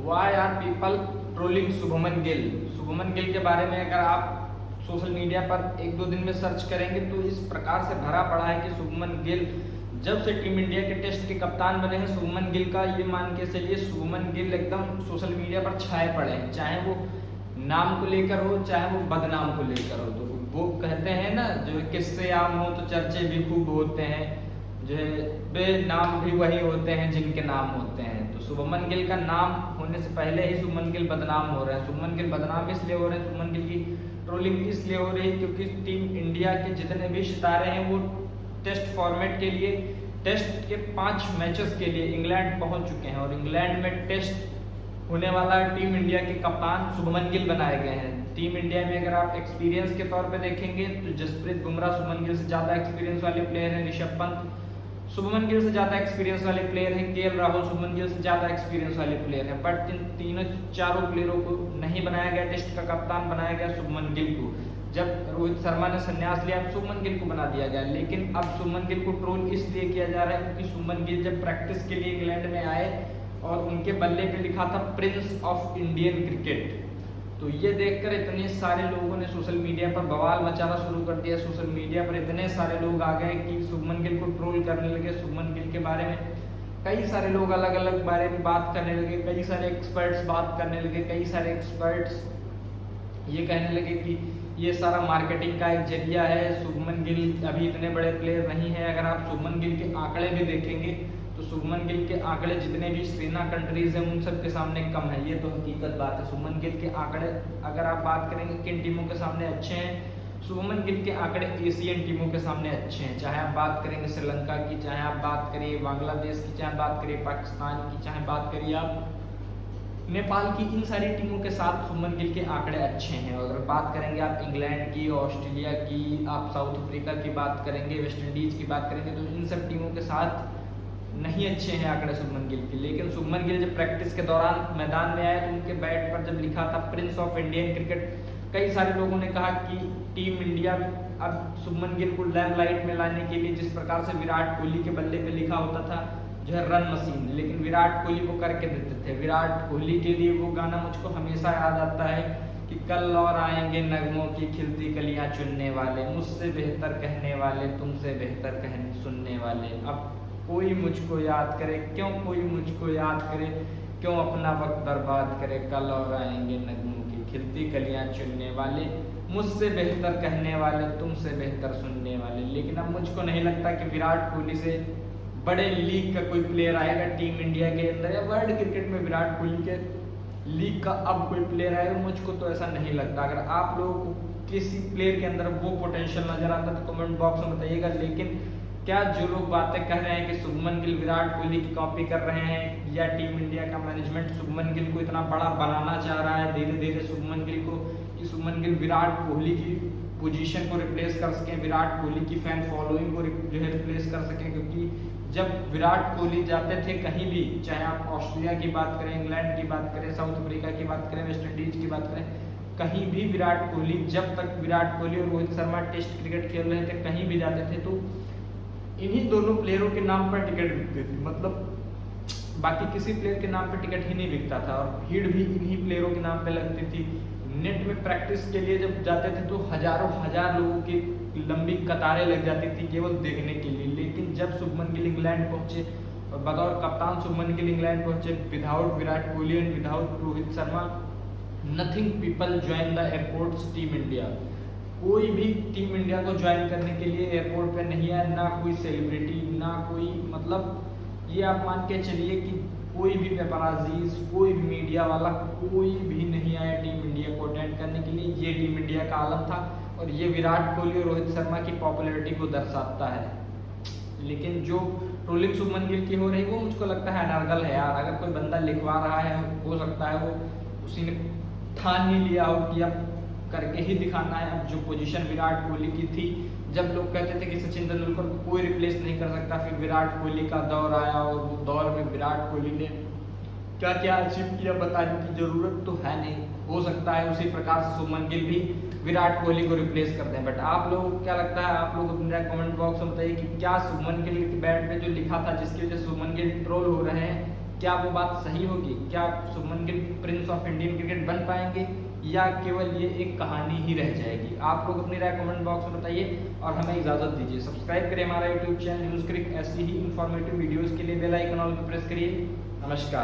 Y are people trolling Shubman Gill. Shubman Gill के बारे में अगर आप सोशल मीडिया पर एक दो दिन में सर्च करेंगे तो इस प्रकार से भरा पड़ा है कि शुभमन गिल जब से टीम इंडिया के टेस्ट के कप्तान बने हैं, शुभमन गिल का ये मान के चलिए शुभमन गिल एकदम सोशल मीडिया पर छाए पड़े हैं, चाहे वो नाम को लेकर हो चाहे वो बदनाम को लेकर हो। तो वो कहते हैं ना, जो किस्से आम हो तो चर्चे भी खूब होते हैं, जो बेनाम भी वही होते हैं जिनके नाम होते हैं। तो शुभमन गिल का नाम होने से पहले ही शुभमन गिल बदनाम हो रहे हैं। शुभमन गिल बदनाम इसलिए हो रहे हैं, शुभमन गिल की ट्रोलिंग इसलिए हो रही है क्योंकि टीम इंडिया के जितने भी सितारे हैं वो टेस्ट फॉर्मेट के लिए, टेस्ट के 5 मैचेस के लिए इंग्लैंड पहुंच चुके हैं और इंग्लैंड में टेस्ट होने वाला टीम इंडिया के कप्तान शुभमन गिल बनाए गए हैं। टीम इंडिया में अगर आप एक्सपीरियंस के तौर पे देखेंगे तो जसप्रीत बुमराह शुभमन गिल से ज़्यादा एक्सपीरियंस वाले प्लेयर हैं, ऋषभ पंत शुभमन गिल से ज़्यादा एक्सपीरियंस वाले प्लेयर हैं, केएल राहुल शुभमन गिल से ज़्यादा एक्सपीरियंस वाले प्लेयर हैं। बट इन तीनों चारों प्लेयरों को नहीं बनाया गया, टेस्ट का कप्तान बनाया गया शुभमन गिल को। जब रोहित शर्मा ने संन्यास लिया शुभमन गिल को बना दिया गया। लेकिन अब शुभमन गिल को ट्रोल इसलिए किया जा रहा है क्योंकि शुभमन गिल जब प्रैक्टिस के लिए इंग्लैंड में आए और उनके बल्ले पे लिखा था प्रिंस ऑफ इंडियन क्रिकेट, तो ये देखकर इतने सारे लोगों ने सोशल मीडिया पर बवाल मचाना शुरू कर दिया। सोशल मीडिया पर इतने सारे लोग आ गए कि शुभमन गिल को ट्रोल करने लगे। शुभमन गिल के बारे में कई सारे लोग अलग अलग बारे में बात करने लगे, कई सारे एक्सपर्ट्स बात करने लगे, कई सारे एक्सपर्ट्स ये कहने लगे कि ये सारा मार्केटिंग का एक जरिया है, शुभमन गिल अभी इतने बड़े प्लेयर नहीं है। अगर आप शुभमन गिल के आंकड़े भी देखेंगे तो शुभमन गिल के आंकड़े जितने भी सेना कंट्रीज हैं उन सब के सामने कम है, ये तो हकीकत बात है। शुभमन गिल के आंकड़े अगर आप बात करेंगे किन टीमों के सामने अच्छे हैं, शुभमन गिल के आंकड़े एशियन टीमों के सामने अच्छे हैं। चाहे आप बात करेंगे श्रीलंका की, चाहे आप बात करिए बांग्लादेश की, चाहे बात करिए पाकिस्तान की, चाहे बात करिए आप नेपाल की, इन सारी टीमों के साथ शुभमन गिल के आंकड़े अच्छे हैं। और अगर बात करेंगे आप इंग्लैंड की, ऑस्ट्रेलिया की, आप साउथ अफ्रीका की बात करेंगे, वेस्ट इंडीज की बात करेंगे तो इन सब टीमों के साथ नहीं अच्छे हैं आंकड़े शुभमन गिल के। लेकिन शुभमन गिल जब प्रैक्टिस के दौरान मैदान में आए तो उनके बैट पर जब लिखा था प्रिंस ऑफ इंडियन क्रिकेट, कई सारे लोगों ने कहा कि टीम इंडिया अब शुभमन गिल को लाइमलाइट में लाने के लिए जिस प्रकार से विराट कोहली के बल्ले पे लिखा होता था जो है रन मशीन, लेकिन विराट कोहली वो करके देते थे। विराट कोहली के लिए वो गाना मुझको हमेशा याद आता है कि कल और आएंगे नगमों की खिलती कलियां चुनने वाले, मुझसे बेहतर कहने वाले, तुमसे बेहतर कहने सुनने वाले। अब कोई मुझको याद करे, क्यों कोई मुझको याद करे, क्यों अपना वक्त बर्बाद करे, कल और आएंगे नगमों की खिलती कलियां चुनने वाले, मुझसे बेहतर कहने वाले, तुमसे बेहतर सुनने वाले। लेकिन अब मुझको नहीं लगता कि विराट कोहली से बड़े लीग का कोई प्लेयर आएगा टीम इंडिया के अंदर, या वर्ल्ड क्रिकेट में विराट कोहली के लीग का अब कोई प्लेयर आएगा, मुझको तो ऐसा नहीं लगता। अगर आप लोगों को किसी प्लेयर के अंदर वो पोटेंशियल नजर आता है तो कमेंट बॉक्स में बताइएगा। लेकिन क्या जो लोग बातें कह रहे हैं कि शुभमन गिल विराट कोहली की कॉपी कर रहे हैं या टीम इंडिया का मैनेजमेंट शुभमन गिल को इतना बड़ा बनाना चाह रहा है धीरे धीरे शुभमन गिल को, कि शुभमन गिल विराट कोहली की पोजीशन को रिप्लेस कर सकें, विराट कोहली की फैन फॉलोइंग को जो है रिप्लेस कर सकें। क्योंकि जब विराट कोहली जाते थे कहीं भी, चाहे आप ऑस्ट्रेलिया की बात करें, इंग्लैंड की बात करें, साउथ अफ्रीका की बात करें, वेस्ट इंडीज की बात करें, कहीं भी विराट कोहली, जब तक विराट कोहली और रोहित शर्मा टेस्ट क्रिकेट खेल रहे थे कहीं भी जाते थे तो इन्हीं दोनों प्लेयरों के नाम पर टिकट बिकती थी। मतलब बाकी किसी प्लेयर के नाम पर टिकट ही नहीं बिकता था और भीड़ भी इन्हीं प्लेयरों के नाम पे लगती थी। नेट में प्रैक्टिस के लिए जब जाते थे तो हजारों हजार लोगों की लंबी कतारें लग जाती थी केवल देखने के लिए। लेकिन जब शुभमन गिल इंग्लैंड पहुंचे और बतौर कप्तान शुभमन गिल इंग्लैंड पहुंचे, without Virat Kohli and without Rohit Sharma, nothing people join the airports team India. कोई भी टीम इंडिया को ज्वाइन करने के लिए एयरपोर्ट पे नहीं आया, ना कोई सेलिब्रिटी, ना कोई, मतलब ये आप मान के चलिए कि कोई भी पेपराजीज, कोई भी मीडिया वाला, कोई भी नहीं आया टीम इंडिया को अटेंड करने के लिए। ये टीम इंडिया का आलम था और ये विराट कोहली और रोहित शर्मा की पॉपुलैरिटी को दर्शाता है। लेकिन जो ट्रोलिंग शुभमन गिल की हो रही वो मुझको लगता है अनर्गल है यार। अगर कोई बंदा लिखवा रहा है हो सकता है वो उसी ने ठान ही लिया हो कि अब करके ही दिखाना है। अब जो पोजीशन विराट कोहली की थी, जब लोग कहते थे कि सचिन तेंदुलकर को कोई रिप्लेस नहीं कर सकता, फिर विराट कोहली का दौर आया और वो दौर में विराट कोहली ने क्या क्या अचीव किया बताने की जरूरत तो है नहीं। हो सकता है उसी प्रकार से शुभमन गिल भी विराट कोहली को रिप्लेस कर दें। बट आप लोगों को क्या लगता है, आप लोग अपने कमेंट बॉक्स में बताइए कि क्या शुभमन गिल के बैट में जो लिखा था जिसकी वजह से शुभमन गिल ट्रोल हो रहे हैं, क्या वो बात सही होगी? क्या Shubman Gill Prince of Indian cricket बन पाएंगे या केवल ये एक कहानी ही रह जाएगी? आप लोग अपनी राय कमेंट बॉक्स में बताइए और हमें इजाजत दीजिए। सब्सक्राइब करें हमारा यूट्यूब चैनल न्यूज़ क्रिक। ऐसी ही इंफॉर्मेटिव वीडियोस के लिए बेल आइकन ऑल पर प्रेस करिए। नमस्कार।